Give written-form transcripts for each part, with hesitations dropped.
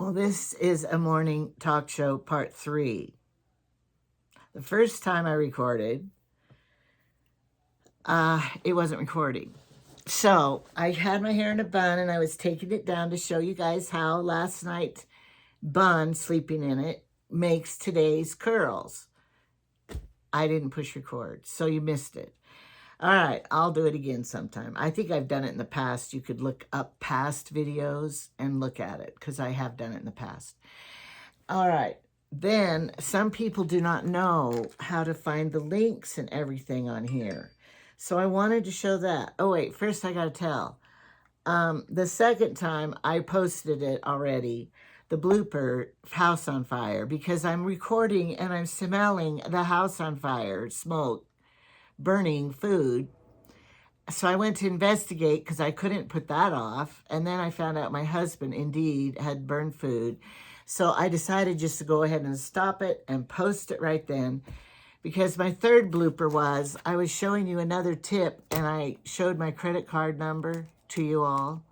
Well, this is a morning talk show part 3. The first time I recorded, it wasn't recording. So I had my hair in a bun and I was taking it down to show you guys how last night's bun, sleeping in it, makes today's curls. I didn't push record, so you missed it. All right, I'll do it again sometime. I think I've done it in the past. You could look up past videos and look at it because I have done it in the past. All right. Then some people do not know how to find the links and everything on here. So I wanted to show that. Oh, wait. First, I got to tell. The second time I posted it already, the blooper house on fire, because I'm recording and I'm smelling the house on fire, smoke, burning food. So I went to investigate because I couldn't put that off. And then I found out my husband indeed had burned food. So I decided just to go ahead and stop it and post it right then, because my third blooper was I was showing you another tip and I showed my credit card number to you all.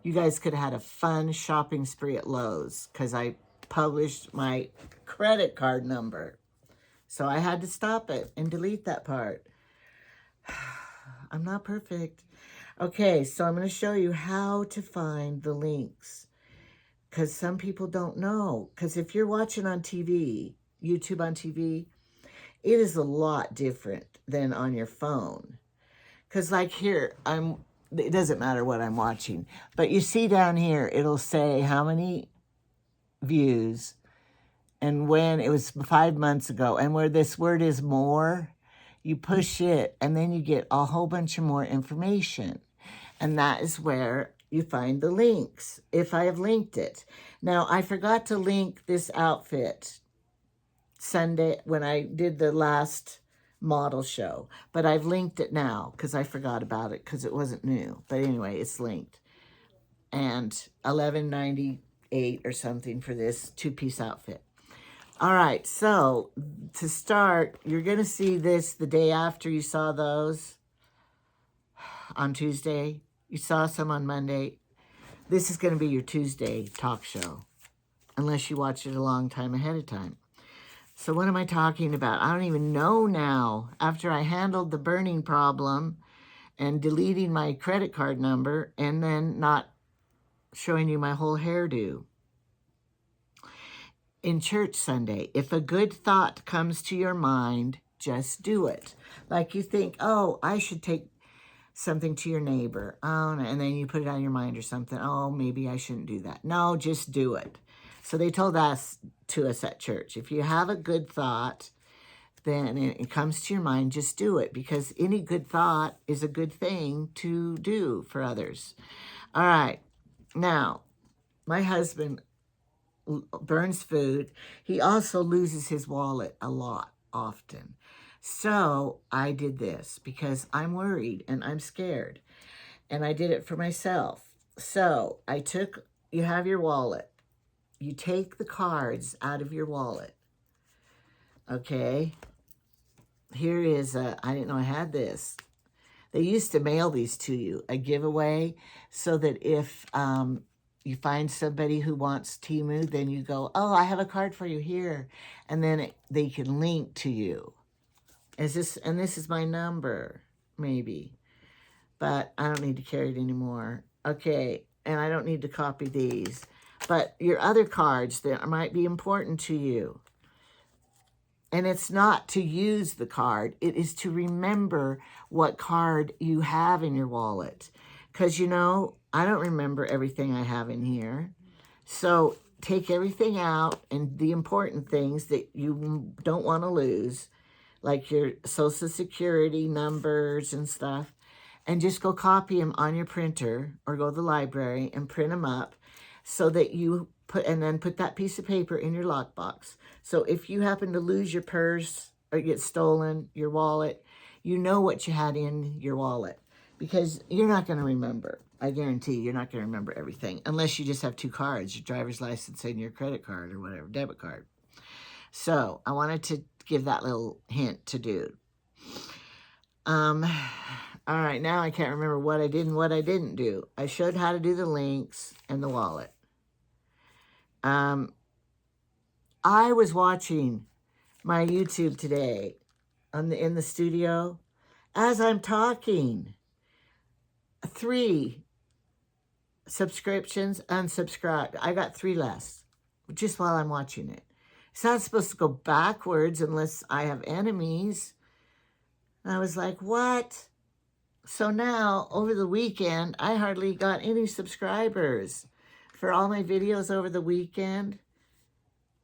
You guys could have had a fun shopping spree at Lowe's because I published my credit card number. So I had to stop it and delete that part. I'm not perfect. Okay, so I'm going to show you how to find the links, because some people don't know. Because if you're watching on TV, YouTube on TV, it is a lot different than on your phone. Because like here, it doesn't matter what I'm watching, but you see down here, it'll say how many views and when it was 5 months ago. And where this word is more, you push it and then you get a whole bunch of more information. And that is where you find the links, if I have linked it. Now, I forgot to link this outfit Sunday when I did the last model show, but I've linked it now because I forgot about it because it wasn't new. But anyway, it's linked. And $11.98 or something for this 2-piece outfit. All right, so to start, you're going to see this the day after you saw those on Tuesday. You saw some on Monday. This is going to be your Tuesday talk show, unless you watch it a long time ahead of time. So what am I talking about? I don't even know now. After I handled the burning problem and deleting my credit card number and then not showing you my whole hairdo. In church Sunday, if a good thought comes to your mind, just do it. Like you think, oh, I should take something to your neighbor. Oh, and then you put it on your mind or something. Oh, maybe I shouldn't do that. No, just do it. So they told us to us at church, if you have a good thought, then it comes to your mind, just do it, because any good thought is a good thing to do for others. All right. Now, my husband burns food. He also loses his wallet a lot, often. So I did this because I'm worried and I'm scared. And I did it for myself. So you have your wallet. You take the cards out of your wallet. Okay. Here is I didn't know I had this. They used to mail these to you, a giveaway, so that if you find somebody who wants Temu, then you go, oh, I have a card for you here. And then they can link to you. This is my number, maybe. But I don't need to carry it anymore. Okay, and I don't need to copy these. But your other cards that might be important to you. And it's not to use the card. It is to remember what card you have in your wallet. Because, I don't remember everything I have in here. So take everything out and the important things that you don't want to lose, like your Social Security numbers and stuff, and just go copy them on your printer or go to the library and print them up so that you put that piece of paper in your lockbox. So if you happen to lose your purse or get stolen, your wallet, you know what you had in your wallet, because you're not going to remember. I guarantee you're not going to remember everything unless you just have 2 cards, your driver's license and your credit card or whatever, debit card. So I wanted to give that little hint to dude. All right, now I can't remember what I did and what I didn't do. I showed how to do the links and the wallet. I was watching my YouTube today in the studio as I'm talking. 3 subscriptions unsubscribed. I got 3 less just while I'm watching it. It's not supposed to go backwards unless I have enemies. And I was like, what? So now, over the weekend, I hardly got any subscribers. For all my videos over the weekend,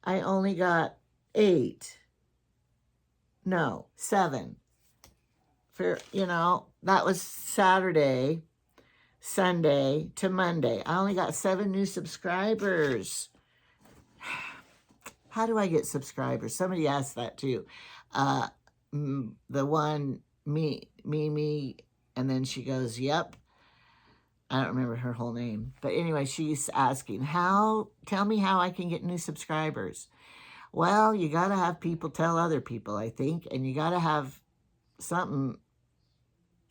I only got 8. No, 7. For, that was Saturday, Sunday to Monday. I only got 7 new subscribers. How do I get subscribers? Somebody asked that too. The one, Mimi, and then she goes, yep. I don't remember her whole name. But anyway, she's asking, tell me how I can get new subscribers. Well, you got to have people tell other people, I think. And you got to have something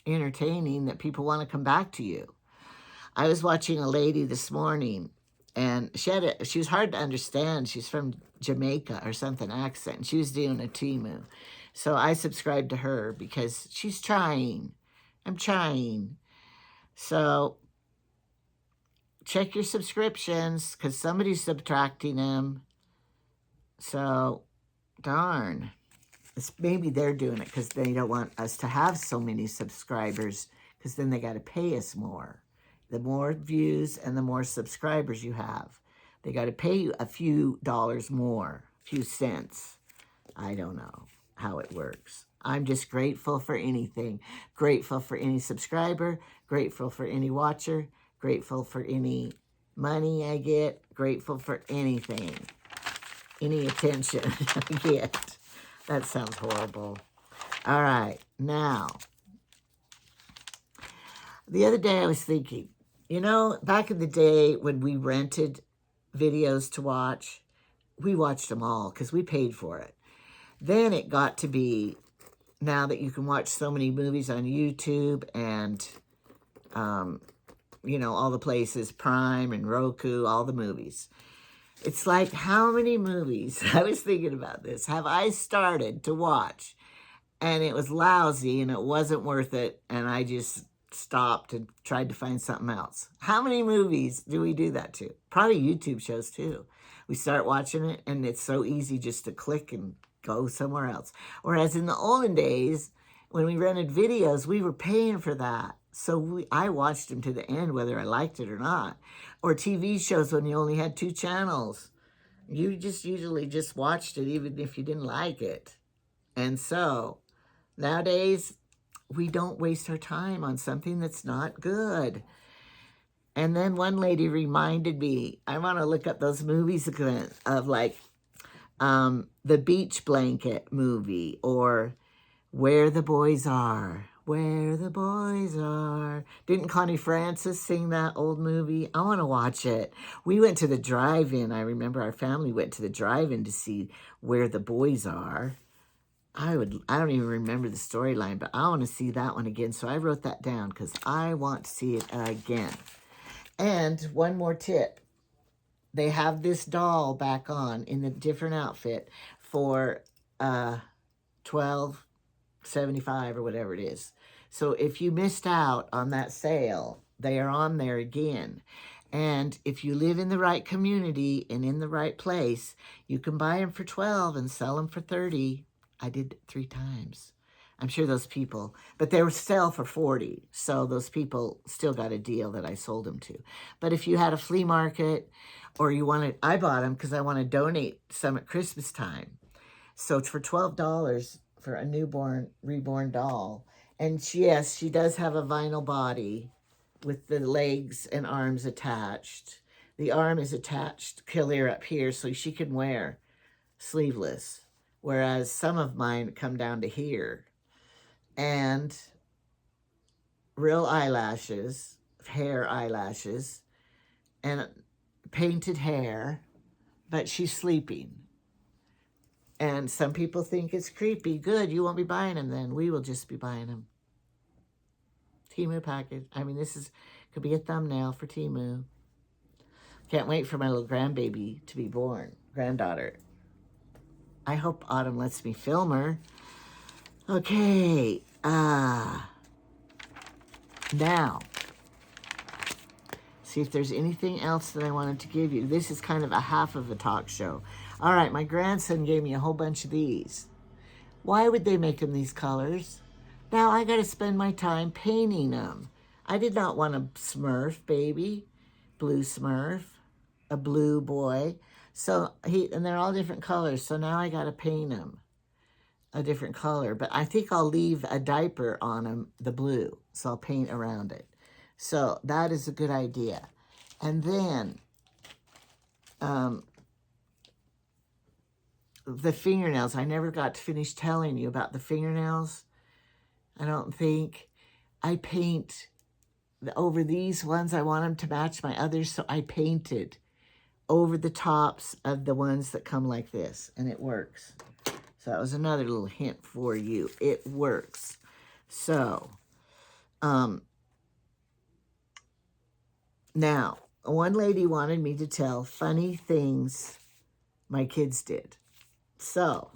entertaining that people want to come back to you. I was watching a lady this morning, and she was hard to understand. She's from Jamaica or something accent. She was doing a Temu. So I subscribed to her because she's trying. I'm trying. So check your subscriptions because somebody's subtracting them. So, darn. Maybe they're doing it because they don't want us to have so many subscribers because then they got to pay us more. The more views and the more subscribers you have, they got to pay you a few dollars more, a few cents. I don't know how it works. I'm just grateful for anything. Grateful for any subscriber, grateful for any watcher, grateful for any money I get, grateful for anything, any attention I get. That sounds horrible. All right, now, the other day I was thinking, back in the day when we rented videos to watch, we watched them all because we paid for it. Then it got to be, now that you can watch so many movies on YouTube and, all the places, Prime and Roku, all the movies. It's like, how many movies, I was thinking about this, have I started to watch and it was lousy and it wasn't worth it and I just stopped and tried to find something else? How many movies do we do that to? Probably YouTube shows too. We start watching it and it's so easy just to click and go somewhere else. Whereas in the olden days, when we rented videos, we were paying for that. So I watched them to the end, whether I liked it or not. Or TV shows when you only had 2 channels. You just usually just watched it even if you didn't like it. And so nowadays, we don't waste our time on something that's not good. And then one lady reminded me, I want to look up those movies again of like the Beach Blanket movie or Where the Boys Are. Where the Boys Are. Didn't Connie Francis sing that old movie? I want to watch it. We went to the drive-in. I remember our family went to the drive-in to see Where the Boys Are. I don't even remember the storyline, but I want to see that one again. So I wrote that down because I want to see it again. And one more tip. They have this doll back on in a different outfit for $12.75 or whatever it is. So if you missed out on that sale, they are on there again. And if you live in the right community and in the right place, you can buy them for $12 and sell them for $30. I did 3 times. I'm sure those people, but they were sell for $40. So those people still got a deal that I sold them to. But if you had a flea market or you wanted, I bought them because I want to donate some at Christmas time. So it's for $12 for a reborn doll. And yes, she does have a vinyl body with the legs and arms attached. The arm is attached clear up here so she can wear sleeveless. Whereas some of mine come down to here. And real eyelashes, hair eyelashes, and painted hair, but she's sleeping. And some people think it's creepy. Good, you won't be buying them then. We will just be buying them. Temu package. I mean, this could be a thumbnail for Temu. Can't wait for my little grandbaby to be born, granddaughter. I hope Autumn lets me film her. Okay, now, see if there's anything else that I wanted to give you. This is kind of a half of a talk show. All right, my grandson gave me a whole bunch of these. Why would they make them these colors? Now I got to spend my time painting them. I did not want a Smurf baby, blue Smurf, a blue boy. So and they're all different colors. So now I got to paint them a different color. But I think I'll leave a diaper on them, the blue. So I'll paint around it. So that is a good idea. And then the fingernails. I never got to finish telling you about the fingernails. I don't think. I paint over these ones. I want them to match my others, so I painted over the tops of the ones that come like this, and it works. So that was another little hint for you. It works. So, now, one lady wanted me to tell funny things my kids did. So,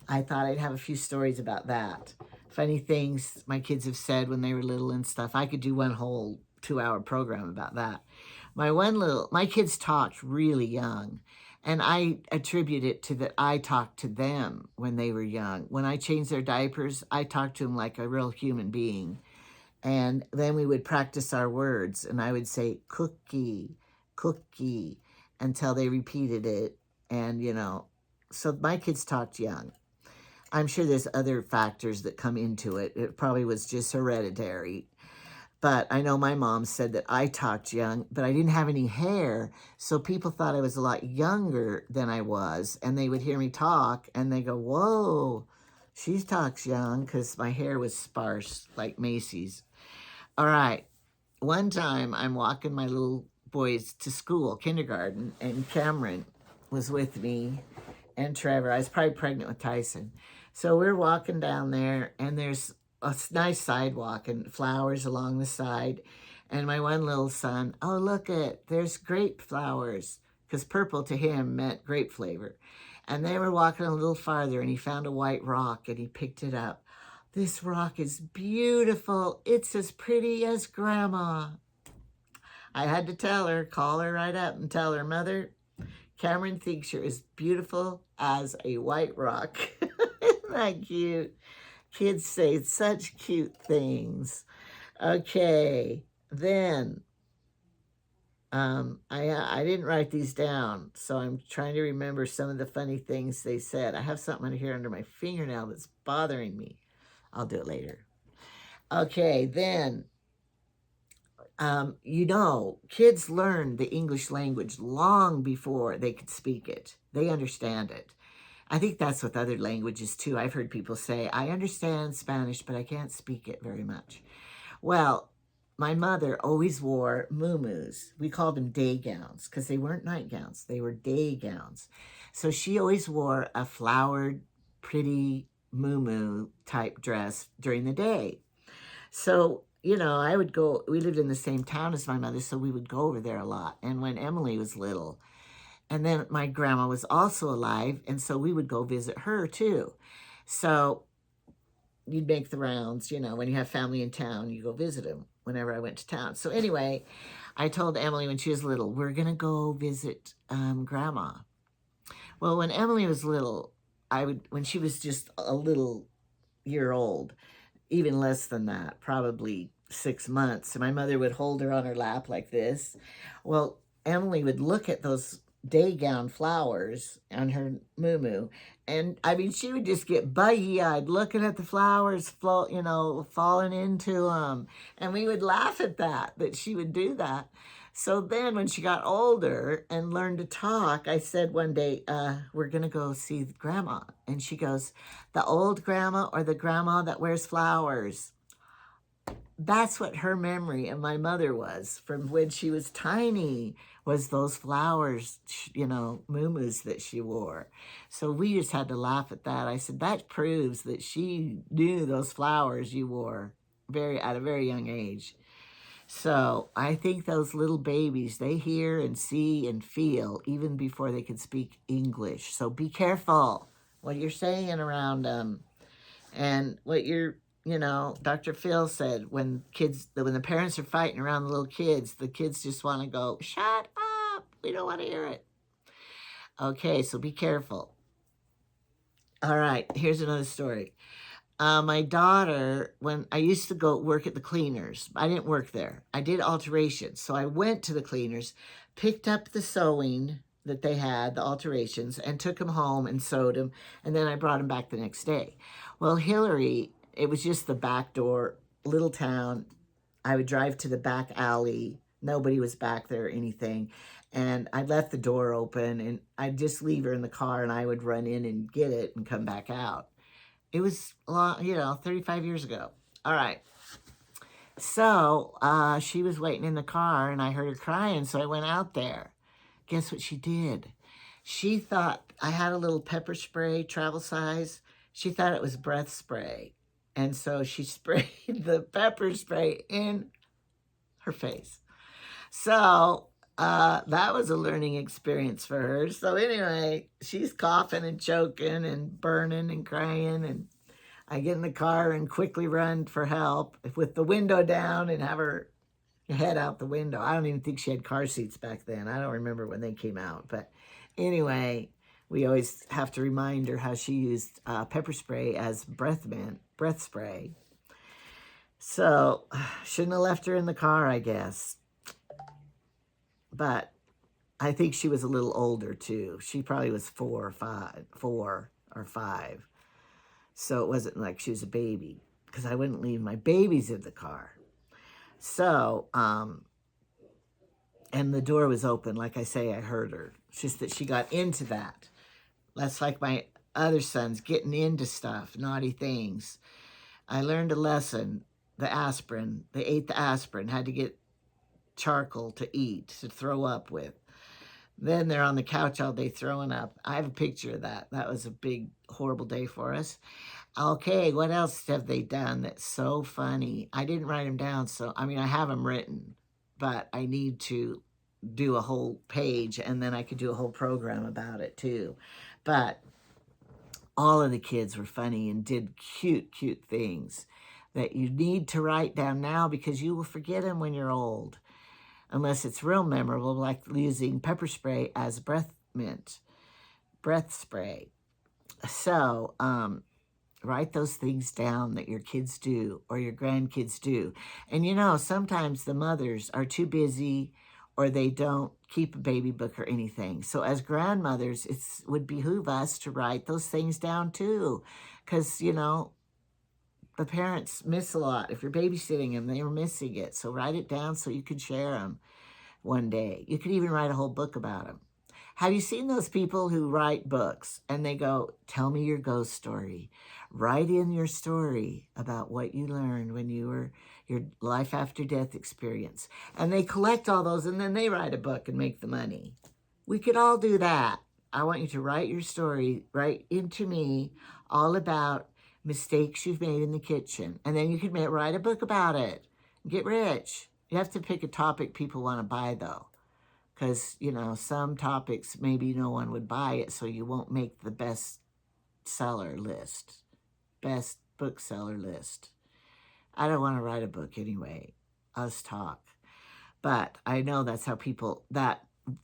I thought I'd have a few stories about that. Funny things my kids have said when they were little and stuff. I could do one whole 2-hour program about that. My kids talked really young, and I attribute it to that I talked to them when they were young. When I changed their diapers, I talked to them like a real human being. And then we would practice our words, and I would say cookie, cookie, until they repeated it. And, so my kids talked young. I'm sure there's other factors that come into it. It probably was just hereditary. But I know my mom said that I talked young, but I didn't have any hair. So people thought I was a lot younger than I was. And they would hear me talk and they go, whoa, she talks young, because my hair was sparse like Macy's. All right. One time I'm walking my little boys to school, kindergarten, and Cameron was with me and Trevor. I was probably pregnant with Tyson. So we're walking down there, and there's a nice sidewalk and flowers along the side. And my one little son, oh, look there's grape flowers, because purple to him meant grape flavor. And then we're walking a little farther, and he found a white rock, and he picked it up. This rock is beautiful. It's as pretty as Grandma. I had to call her right up and tell her, Mother, Cameron thinks you're as beautiful as a white rock. Isn't that cute? Kids say such cute things. Okay, then I didn't write these down, so I'm trying to remember some of the funny things they said. I have something here under my fingernail that's bothering me. I'll do it later. Okay, then, kids learn the English language long before they could speak it. They understand it. I think that's with other languages too. I've heard people say, I understand Spanish, but I can't speak it very much. Well, my mother always wore muumuus. We called them day gowns because they weren't nightgowns. They were day gowns. So she always wore a flowered, pretty muumuu type dress during the day. So, I would go, we lived in the same town as my mother, so we would go over there a lot. And when Emily was little, and then my grandma was also alive, and so we would go visit her too. So you'd make the rounds, when you have family in town, you go visit them whenever I went to town. So anyway, I told Emily when she was little, we're going to go visit Grandma. Well, when Emily was little, when she was just a little year old, even less than that, probably 6 months, and my mother would hold her on her lap like this. Well, Emily would look at those day gown flowers on her muumuu, and she would just get buggy-eyed looking at the flowers falling into them, and we would laugh at that she would do that. So then when she got older and learned to talk, I said one day, we're gonna go see Grandma. And she goes, the old grandma or the grandma that wears flowers? That's what her memory of my mother was from when she was tiny, was those flowers, muumuus that she wore. So we just had to laugh at that. I said, that proves that she knew those flowers you wore at a very young age. So I think those little babies, they hear and see and feel even before they can speak English. So be careful what you're saying around them. And what Dr. Phil said, when the parents are fighting around the little kids, the kids just want to go, shut up. We don't want to hear it. Okay, so be careful. All right, here's another story. My daughter, when I used to go work at the cleaners, I didn't work there. I did alterations. So I went to the cleaners, picked up the sewing that they had, the alterations, and took them home and sewed them. And then I brought them back the next day. Well, Hillary, it was just the back door, little town. I would drive to the back alley. Nobody was back there or anything. And I left the door open and I'd just leave her in the car and I would run in and get it and come back out. It was a lot, 35 years ago. All right. So she was waiting in the car and I heard her crying. So I went out there. Guess what she did? She thought I had a little pepper spray, travel size. She thought it was breath spray. And so she sprayed the pepper spray in her face. So that was a learning experience for her. So anyway, she's coughing and choking and burning and crying, and I get in the car and quickly run for help with the window down and have her head out the window. I don't even think she had car seats back then. I don't remember when they came out. But anyway, we always have to remind her how she used pepper spray as breath spray. So shouldn't have left her in the car, I guess. But I think she was a little older too. She probably was 4 or 5. So it wasn't like she was a baby, because I wouldn't leave my babies in the car. So, and the door was open. Like I say, I heard her. It's just that she got into that. That's like my other sons getting into stuff, naughty things. I learned a lesson. The aspirin, they ate the aspirin, had to get charcoal to eat, to throw up with. Then they're on the couch all day throwing up. I have a picture of that. That was a big, horrible day for us. Okay, what else have they done that's so funny? I didn't write them down, so, I have them written, but I need to do a whole page, and then I could do a whole program about it, too. But all of the kids were funny and did cute, cute things that you need to write down now, because you will forget them when you're old. Unless it's real memorable, like using pepper spray as breath spray. So, write those things down that your kids do or your grandkids do. And sometimes the mothers are too busy or they don't keep a baby book or anything. So as grandmothers, it would behoove us to write those things down too. Because, the parents miss a lot. If you're babysitting them, they are missing it. So write it down so you can share them one day. You could even write a whole book about them. Have you seen those people who write books and they go, tell me your ghost story. Write in your story about what you learned when you were your life after death experience. And they collect all those and then they write a book and make the money. We could all do that. I want you to write your story, write into me all about mistakes you've made in the kitchen. And then you could write a book about it. Get rich. You have to pick a topic people want to buy, though. Because, some topics maybe no one would buy it, so you won't make the best bookseller list. I don't want to write a book anyway. Us talk. But I know that's how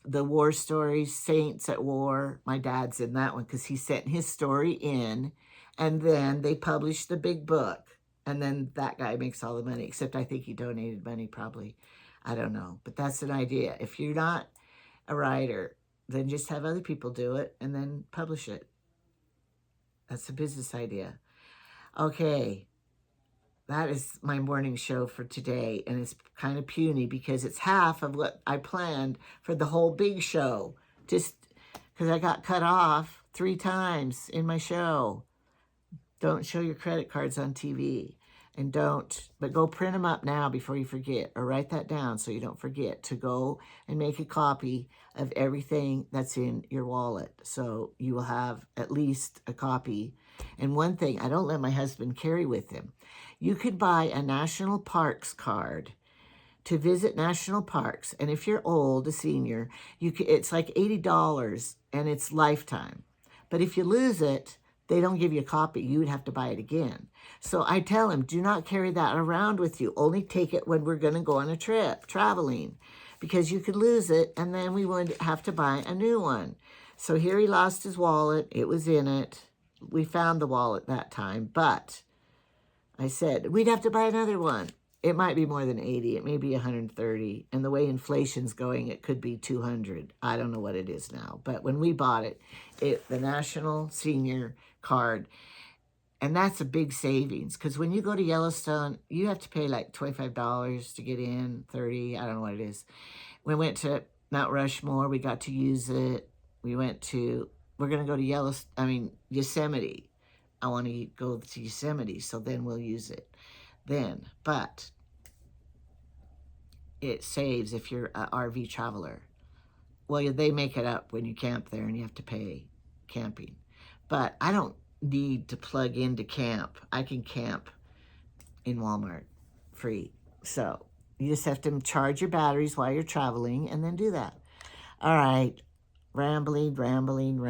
the war stories, Saints at War, my dad's in that one because he sent his story in, and then they published the big book. And then that guy makes all the money, except I think he donated money probably. I don't know. But that's an idea. If you're not a writer, then just have other people do it and then publish it. That's a business idea. Okay. That is my morning show for today. And it's kind of puny because it's half of what I planned for the whole big show. Just because I got cut off 3 times in my show. Don't show your credit cards on TV. But go print them up now before you forget, or write that down so you don't forget to go and make a copy of everything that's in your wallet. So you will have at least a copy. And one thing, I don't let my husband carry with him. You could buy a national parks card to visit national parks. And if you're old, a senior, it's like $80 and it's lifetime. But if you lose it, they don't give you a copy. You would have to buy it again. So I tell him, do not carry that around with you. Only take it when we're going to go on a trip, traveling, because you could lose it and then we would have to buy a new one. So here he lost his wallet. It was in it. We found the wallet that time, but I said, we'd have to buy another one. It might be more than 80. It may be 130. And the way inflation's going, it could be 200. I don't know what it is now. But when we bought it, the National Senior Card, and that's a big savings. Because when you go to Yellowstone, you have to pay like $25 to get in, 30, I don't know what it is. We went to Mount Rushmore. We got to use it. We're going to go to Yosemite. I want to go to Yosemite, so then we'll use it then. But it saves if you're an RV traveler. Well, they make it up when you camp there and you have to pay camping. But I don't need to plug into camp. I can camp in Walmart free. So you just have to charge your batteries while you're traveling and then do that. All right, rambling.